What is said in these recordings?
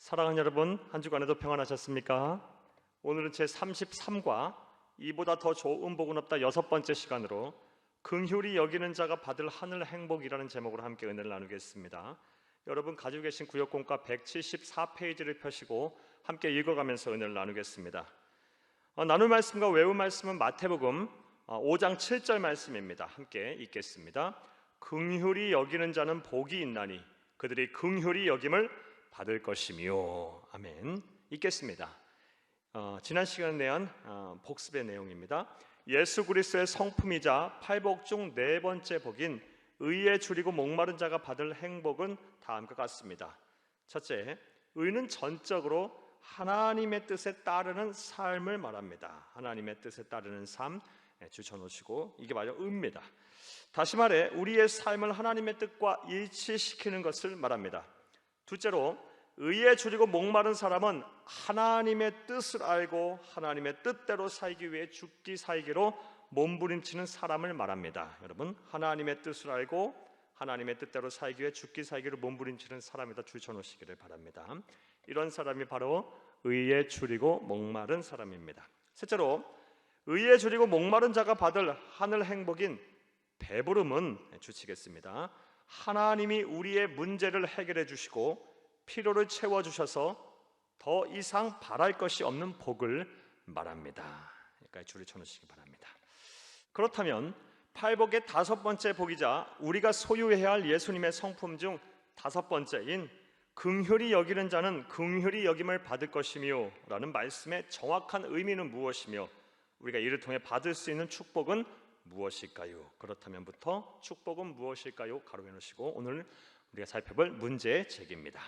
사랑하는 여러분, 한 주간에도 평안하셨습니까? 오늘은 제 33과 이보다 더 좋은 복은 없다 여섯 번째 시간으로 긍휼히 여기는 자가 받을 하늘 행복이라는 제목으로 함께 은혜를 나누겠습니다. 여러분 가지고 계신 구역공과 174페이지를 펴시고 함께 읽어가면서 은혜를 나누겠습니다. 나눌 말씀과 외울 말씀은 마태복음 5장 7절 말씀입니다. 함께 읽겠습니다. 긍휼히 여기는 자는 복이 있나니 그들이 긍휼히 여김을 받을 것이며. 아멘. 읽겠습니다. 지난 시간에 대한 복습의 내용입니다. 예수 그리스도의 성품이자 팔복 중 네 번째 복인 의에 줄이고 목마른 자가 받을 행복은 다음과 같습니다. 첫째, 의는 전적으로 하나님의 뜻에 따르는 삶을 말합니다. 하나님의 뜻에 따르는 삶 주쳐놓으시고, 이게 바로 의입니다. 다시 말해 우리의 삶을 하나님의 뜻과 일치시키는 것을 말합니다. 둘째로, 의에 줄이고 목마른 사람은 하나님의 뜻을 알고 하나님의 뜻대로 살기 위해 죽기 살기로 몸부림치는 사람을 말합니다. 여러분, 하나님의 뜻을 알고 하나님의 뜻대로 살기 위해 죽기 살기로 몸부림치는 사람이다 줄쳐놓으시기를 바랍니다. 이런 사람이 바로 의에 줄이고 목마른 사람입니다. 셋째로, 의에 줄이고 목마른 자가 받을 하늘 행복인 배부름은 주치겠습니다. 하나님이 우리의 문제를 해결해 주시고 필요를 채워주셔서 더 이상 바랄 것이 없는 복을 말합니다. 여기까지 줄을 쳐놓으시기 바랍니다. 그렇다면 팔복의 다섯 번째 복이자 우리가 소유해야 할 예수님의 성품 중 다섯 번째인 긍휼히 여기는 자는 긍휼히 여김을 받을 것이며 라는 말씀의 정확한 의미는 무엇이며 우리가 이를 통해 받을 수 있는 축복은 무엇일까요? 그렇다면부터 축복은 무엇일까요? 가로해 놓으시고 오늘 우리가 살펴볼 문제 제기입니다.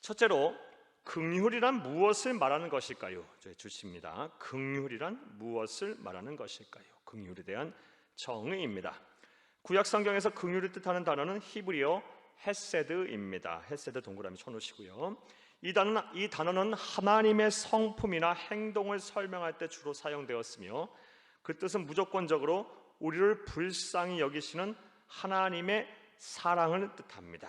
첫째로, 긍휼이란 무엇을 말하는 것일까요? 주십니다. 긍휼이란 무엇을 말하는 것일까요? 긍휼에 대한 정의입니다. 구약 성경에서 긍휼을 뜻하는 단어는 히브리어 헤세드입니다. 헤세드 동그라미 쳐놓으시고요. 이 단어는 하나님의 성품이나 행동을 설명할 때 주로 사용되었으며 그 뜻은 무조건적으로 우리를 불쌍히 여기시는 하나님의 사랑을 뜻합니다.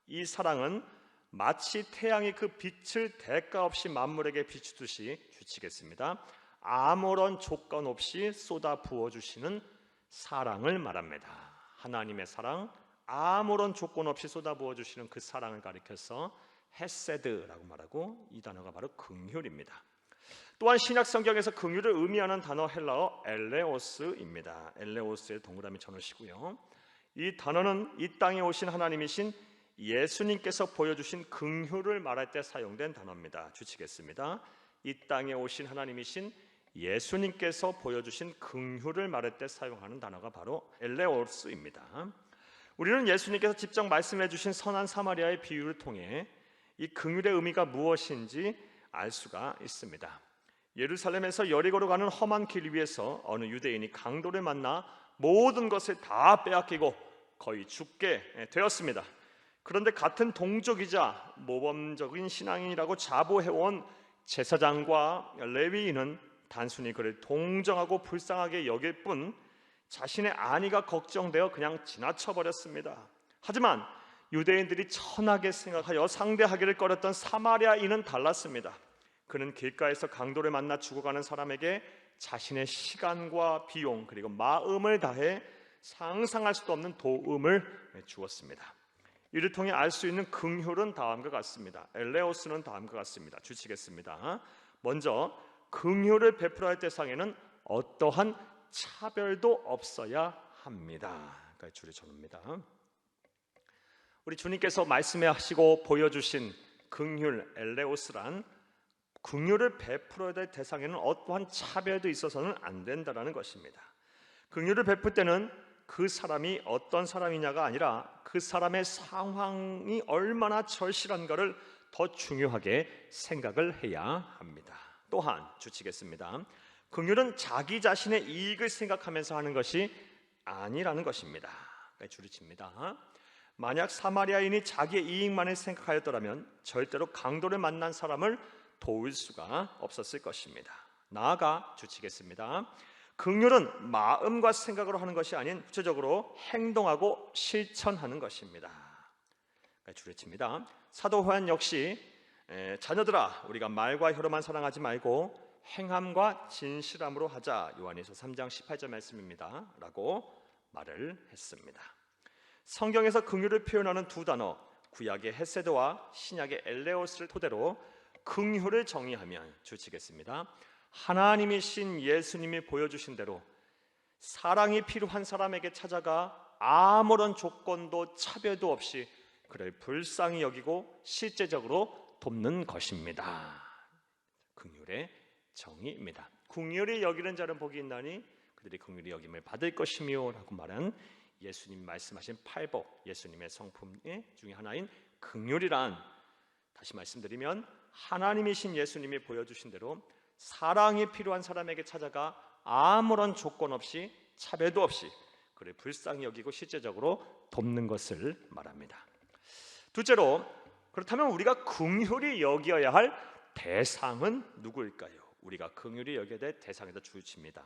이 사랑은 마치 태양이 그 빛을 대가 없이 만물에게 비추듯이 주치겠습니다. 아무런 조건 없이 쏟아 부어주시는 사랑을 말합니다. 하나님의 사랑, 아무런 조건 없이 쏟아 부어주시는 그 사랑을 가리켜서 헤세드라고 말하고, 이 단어가 바로 긍휼입니다. 또한 신약 성경에서 긍휼을 의미하는 단어 헬라어 엘레오스입니다. 엘레오스의 동그라미 쳐놓으시고요. 이 단어는 이 땅에 오신 하나님이신 예수님께서 보여주신 긍휼을 말할 때 사용된 단어입니다. 주치겠습니다. 이 땅에 오신 하나님이신 예수님께서 보여주신 긍휼을 말할 때 사용하는 단어가 바로 엘레오스입니다. 우리는 예수님께서 직접 말씀해 주신 선한 사마리아의 비유를 통해 이 긍휼의 의미가 무엇인지 알 수가 있습니다. 예루살렘에서 여리고로 가는 험한 길 위에서 어느 유대인이 강도를 만나 모든 것을 다 빼앗기고 거의 죽게 되었습니다. 그런데 같은 동족이자 모범적인 신앙인이라고 자부해온 제사장과 레위인은 단순히 그를 동정하고 불쌍하게 여길 뿐 자신의 안위가 걱정되어 그냥 지나쳐버렸습니다. 하지만 유대인들이 천하게 생각하여 상대하기를 꺼렸던 사마리아인은 달랐습니다. 그는 길가에서 강도를 만나 죽어가는 사람에게 자신의 시간과 비용 그리고 마음을 다해 상상할 수도 없는 도움을 주었습니다. 이를 통해 알 수 있는 긍휼은 다음과 같습니다. 엘레오스는 다음과 같습니다. 주치겠습니다. 먼저, 긍휼을 베풀어야 할 대상에는 어떠한 차별도 없어야 합니다. 줄을 쳐놓습니다. 우리 주님께서 말씀하시고 보여주신 긍휼 엘레오스란 긍휼을 베풀어야 될 대상에는 어떠한 차별도 있어서는 안 된다는 것입니다. 긍휼을 베풀 때는 그 사람이 어떤 사람이냐가 아니라 그 사람의 상황이 얼마나 절실한가를 더 중요하게 생각을 해야 합니다. 또한 주치겠습니다. 긍휼은 자기 자신의 이익을 생각하면서 하는 것이 아니라는 것입니다. 줄을 칩니다. 만약 사마리아인이 자기의 이익만을 생각하였더라면 절대로 강도를 만난 사람을 도울 수가 없었을 것입니다. 나아가 주치겠습니다. 긍휼은 마음과 생각으로 하는 것이 아닌 구체적으로 행동하고 실천하는 것입니다. 줄을 칩니다. 사도 요한 역시 자녀들아 우리가 말과 혀로만 사랑하지 말고 행함과 진실함으로 하자. 요한일서 3장 18절 말씀입니다 라고 말을 했습니다. 성경에서 긍휼을 표현하는 두 단어, 구약의 헤세드와 신약의 엘레오스를 토대로 긍휼을 정의하면 주치겠습니다. 하나님이신 예수님이 보여주신 대로 사랑이 필요한 사람에게 찾아가 아무런 조건도 차별도 없이 그를 불쌍히 여기고 실제적으로 돕는 것입니다. 긍휼의 정의입니다. 긍휼히 여기는 자는 복이 있나니 그들이 긍휼히 여김을 받을 것이며 라고 말한 예수님 말씀하신 팔복, 예수님의 성품 중에 하나인 긍휼이란, 다시 말씀드리면 하나님이신 예수님이 보여주신 대로 사랑이 필요한 사람에게 찾아가 아무런 조건 없이 차별도 없이 그를 불쌍히 여기고 실제적으로 돕는 것을 말합니다. 둘째로, 그렇다면 우리가 긍휼히 여겨야 할 대상은 누구일까요? 우리가 긍휼히 여겨야 될 대상에다 주칩니다.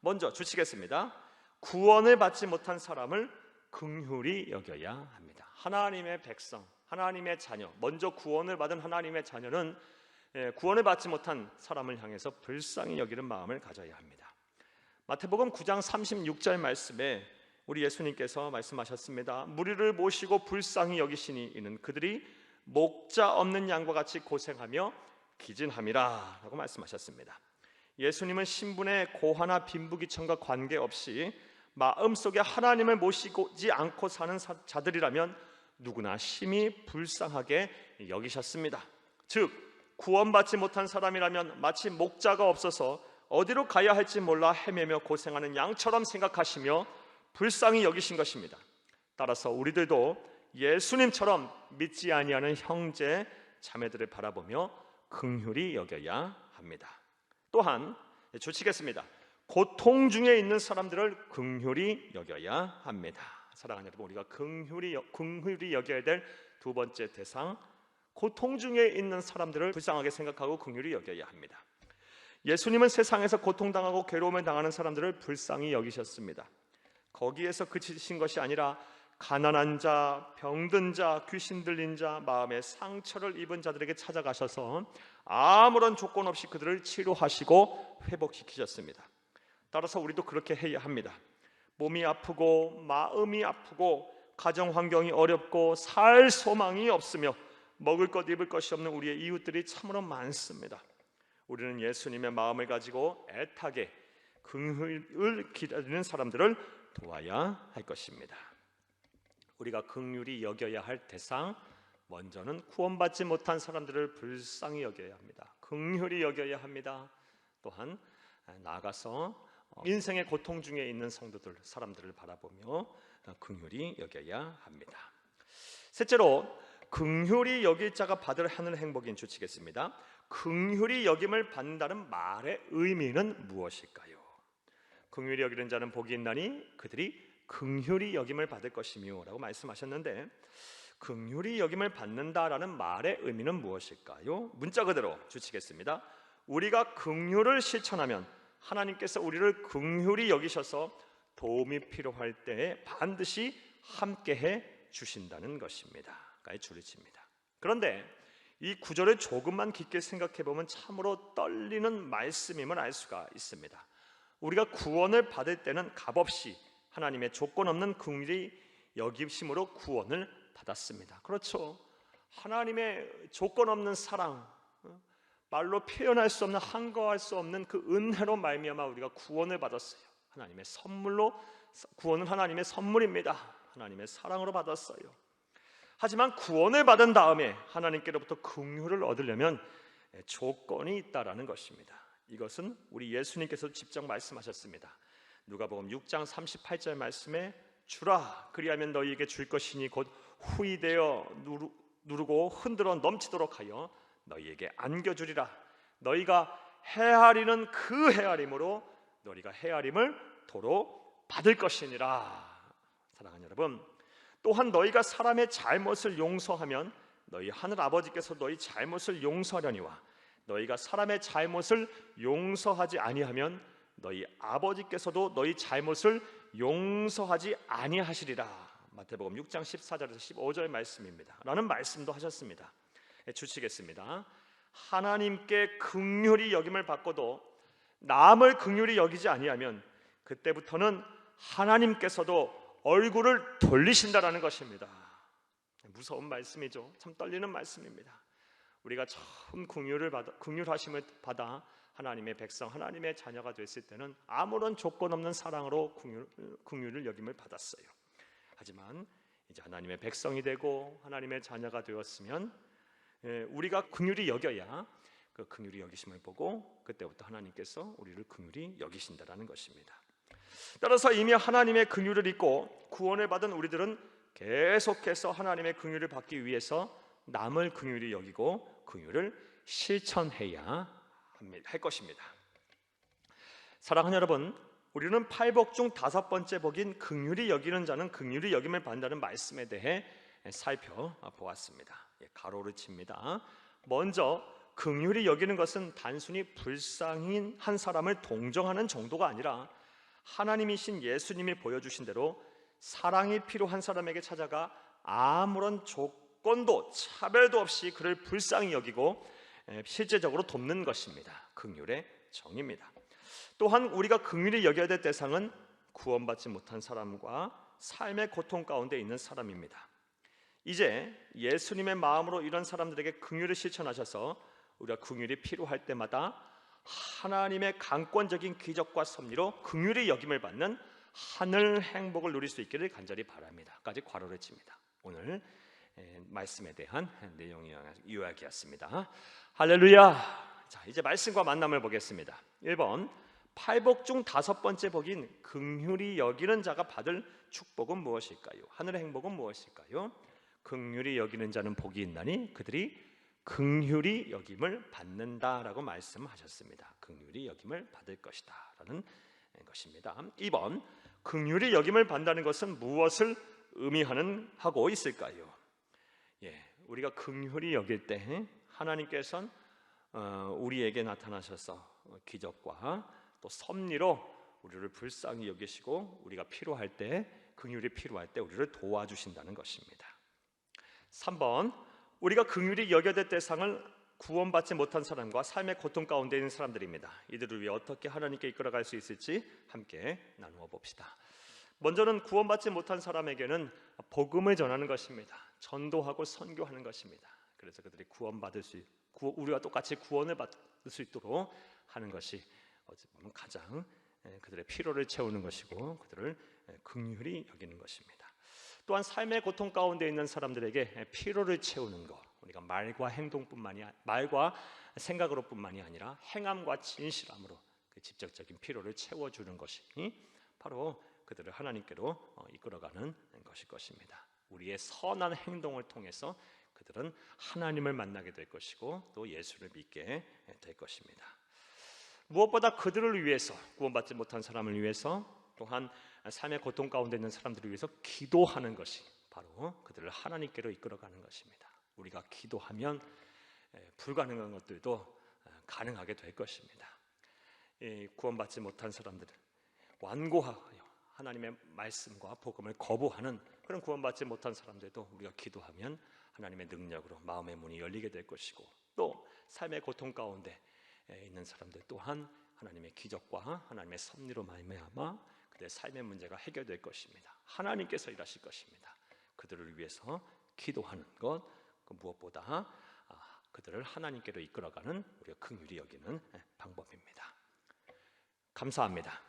먼저 주치겠습니다. 구원을 받지 못한 사람을 긍휼히 여겨야 합니다. 하나님의 백성, 하나님의 자녀, 먼저 구원을 받은 하나님의 자녀는 구원을 받지 못한 사람을 향해서 불쌍히 여기는 마음을 가져야 합니다. 마태복음 9장 36절 말씀에 우리 예수님께서 말씀하셨습니다. 무리를 모시고 불쌍히 여기시니 이는 그들이 목자 없는 양과 같이 고생하며 기진함이라 라고 말씀하셨습니다. 예수님은 신분의 고하나 빈부귀천과 관계없이 마음속에 하나님을 모시지 않고 사는 자들이라면 누구나 심히 불쌍하게 여기셨습니다. 즉 구원받지 못한 사람이라면 마치 목자가 없어서 어디로 가야 할지 몰라 헤매며 고생하는 양처럼 생각하시며 불쌍히 여기신 것입니다. 따라서 우리들도 예수님처럼 믿지 아니하는 형제 자매들을 바라보며 긍휼히 여겨야 합니다. 또한 주치겠습니다. 고통 중에 있는 사람들을 긍휼히 여겨야 합니다. 사랑하는 여러분, 우리가 긍휼히 여겨야 될 두 번째 대상, 고통 중에 있는 사람들을 불쌍하게 생각하고 긍휼히 여겨야 합니다. 예수님은 세상에서 고통당하고 괴로움을 당하는 사람들을 불쌍히 여기셨습니다. 거기에서 그치신 것이 아니라 가난한 자, 병든 자, 귀신 들린 자, 마음의 상처를 입은 자들에게 찾아가셔서 아무런 조건 없이 그들을 치료하시고 회복시키셨습니다. 따라서 우리도 그렇게 해야 합니다. 몸이 아프고 마음이 아프고 가정 환경이 어렵고 살 소망이 없으며 먹을 것 입을 것이 없는 우리의 이웃들이 참으로 많습니다. 우리는 예수님의 마음을 가지고 애타게 긍휼을 기다리는 사람들을 도와야 할 것입니다. 우리가 긍휼히 여겨야 할 대상, 먼저는 구원받지 못한 사람들을 불쌍히 여겨야 합니다. 긍휼히 여겨야 합니다. 또한 나아가서 인생의 고통 중에 있는 성도들, 사람들을 바라보며 긍휼히 여겨야 합니다. 셋째로, 긍휼히 여길 자가 받을 하늘 행복인 주치겠습니다. 긍휼히 여김을 받는다는 말의 의미는 무엇일까요? 긍휼히 여기는 자는 복이 있나니 그들이 긍휼히 여김을 받을 것이며 라고 말씀하셨는데, 긍휼히 여김을 받는다라는 말의 의미는 무엇일까요? 문자 그대로 주치겠습니다. 우리가 긍휼을 실천하면 하나님께서 우리를 긍휼히 여기셔서 도움이 필요할 때에 반드시 함께해 주신다는 것입니다. 가의 줄이칩니다. 그런데 이 구절을 조금만 깊게 생각해 보면 참으로 떨리는 말씀임을 알 수가 있습니다. 우리가 구원을 받을 때는 값없이 하나님의 조건 없는 긍휼히 여기심으로 구원을 받았습니다. 그렇죠. 하나님의 조건 없는 사랑, 말로 표현할 수 없는, 한거할 수 없는 그 은혜로 말미암아 우리가 구원을 받았어요. 하나님의 선물로, 구원은 하나님의 선물입니다. 하나님의 사랑으로 받았어요. 하지만 구원을 받은 다음에 하나님께로부터 긍휼을 얻으려면 조건이 있다라는 것입니다. 이것은 우리 예수님께서 직접 말씀하셨습니다. 누가복음 6장 38절 말씀에 주라 그리하면 너희에게 줄 것이니 곧 후이되어 누르고 흔들어 넘치도록 하여 너희에게 안겨주리라. 너희가 헤아리는 그 헤아림으로 너희가 헤아림을 도로 받을 것이니라. 사랑하는 여러분, 또한 너희가 사람의 잘못을 용서하면 너희 하늘 아버지께서 너희 잘못을 용서하려니와 너희가 사람의 잘못을 용서하지 아니하면 너희 아버지께서도 너희 잘못을 용서하지 아니하시리라. 마태복음 6장 14절에서 15절 말씀입니다. 라는 말씀도 하셨습니다. 주시겠습니다. 하나님께 긍휼히 여김을 받고도 남을 긍휼히 여기지 아니하면 그때부터는 하나님께서도 얼굴을 돌리신다라는 것입니다. 무서운 말씀이죠. 참 떨리는 말씀입니다. 우리가 처음 긍휼하심을 받아 하나님의 백성, 하나님의 자녀가 됐을 때는 아무런 조건 없는 사랑으로 긍휼을 여김을 받았어요. 하지만 이제 하나님의 백성이 되고 하나님의 자녀가 되었으면 우리가 긍휼히 여겨야 그 긍휼히 여기심을 보고 그때부터 하나님께서 우리를 긍휼히 여기신다라는 것입니다. 따라서 이미 하나님의 긍휼을 잊고 구원을 받은 우리들은 계속해서 하나님의 긍휼을 받기 위해서 남을 긍휼히 여기고 긍휼을 실천해야 할 것입니다. 사랑하는 여러분, 우리는 8복 중 5번째 복인 긍휼히 여기는 자는 긍휼히 여김을 받는다는 말씀에 대해 살펴보았습니다. 가로를 칩니다. 먼저 긍휼히 여기는 것은 단순히 불쌍히 한 사람을 동정하는 정도가 아니라 하나님이신 예수님이 보여주신 대로 사랑이 필요한 사람에게 찾아가 아무런 조건도 차별도 없이 그를 불쌍히 여기고 실제적으로 돕는 것입니다. 긍휼의 정의입니다. 또한 우리가 긍휼히 여겨야 될 대상은 구원받지 못한 사람과 삶의 고통 가운데 있는 사람입니다. 이제 예수님의 마음으로 이런 사람들에게 긍휼을 실천하셔서 우리가 긍휼이 필요할 때마다 하나님의 강권적인 기적과 섭리로 긍휼히 여김을 받는 하늘 행복을 누릴 수 있기를 간절히 바랍니다. 까지 괄호를 칩니다. 오늘 말씀에 대한 내용이 요약이었습니다. 할렐루야. 자, 이제 말씀과 만남을 보겠습니다. 1번, 8복 중 5번째 복인 긍휼히 여기는 자가 받을 축복은 무엇일까요? 하늘의 행복은 무엇일까요? 긍휼히 여기는 자는 복이 있나니 그들이 긍휼히 여김을 받는다라고 말씀하셨습니다. 긍휼히 여김을 받을 것이다 라는 것입니다. 2번, 긍휼히 여김을 받는다는 것은 무엇을 하고 있을까요? 우리가 긍휼히 여길 때 하나님께서는 우리에게 나타나셔서 기적과 또 섭리로 우리를 불쌍히 여기시고 우리가 필요할 때, 긍휼이 필요할 때 우리를 도와주신다는 것입니다. 3번, 우리가 긍휼히 여겨야 될 대상을 구원받지 못한 사람과 삶의 고통 가운데 있는 사람들입니다. 이들을 위해 어떻게 하나님께 이끌어갈 수 있을지 함께 나누어 봅시다. 먼저는 구원받지 못한 사람에게는 복음을 전하는 것입니다. 전도하고 선교하는 것입니다. 그래서 그들이 구원받을 수 있고 우리와 똑같이 구원을 받을 수 있도록 하는 것이 어찌 보면 가장 그들의 필요를 채우는 것이고 그들을 긍휼히 여기는 것입니다. 또한 삶의 고통 가운데 있는 사람들에게 필요를 채우는 것, 우리가 말과 생각으로뿐만이 아니라 행함과 진실함으로 그 직접적인 필요를 채워주는 것이 바로 그들을 하나님께로 이끌어가는 것일 것입니다. 우리의 선한 행동을 통해서 그들은 하나님을 만나게 될 것이고 또 예수를 믿게 될 것입니다. 무엇보다 그들을 위해서, 구원받지 못한 사람을 위해서, 또한 삶의 고통 가운데 있는 사람들을 위해서 기도하는 것이 바로 그들을 하나님께로 이끌어가는 것입니다. 우리가 기도하면 불가능한 것들도 가능하게 될 것입니다. 구원받지 못한 사람들을 완고하여 하나님의 말씀과 복음을 거부하는 그런 구원받지 못한 사람들도 우리가 기도하면 하나님의 능력으로 마음의 문이 열리게 될 것이고 또 삶의 고통 가운데 있는 사람들 또한 하나님의 기적과 하나님의 섭리로 말미암아 그들의 삶의 문제가 해결될 것입니다. 하나님께서 일하실 것입니다. 그들을 위해서 기도하는 것, 무엇보다 그들을 하나님께로 이끌어가는 우리가 긍휼히 여기는 방법입니다. 감사합니다.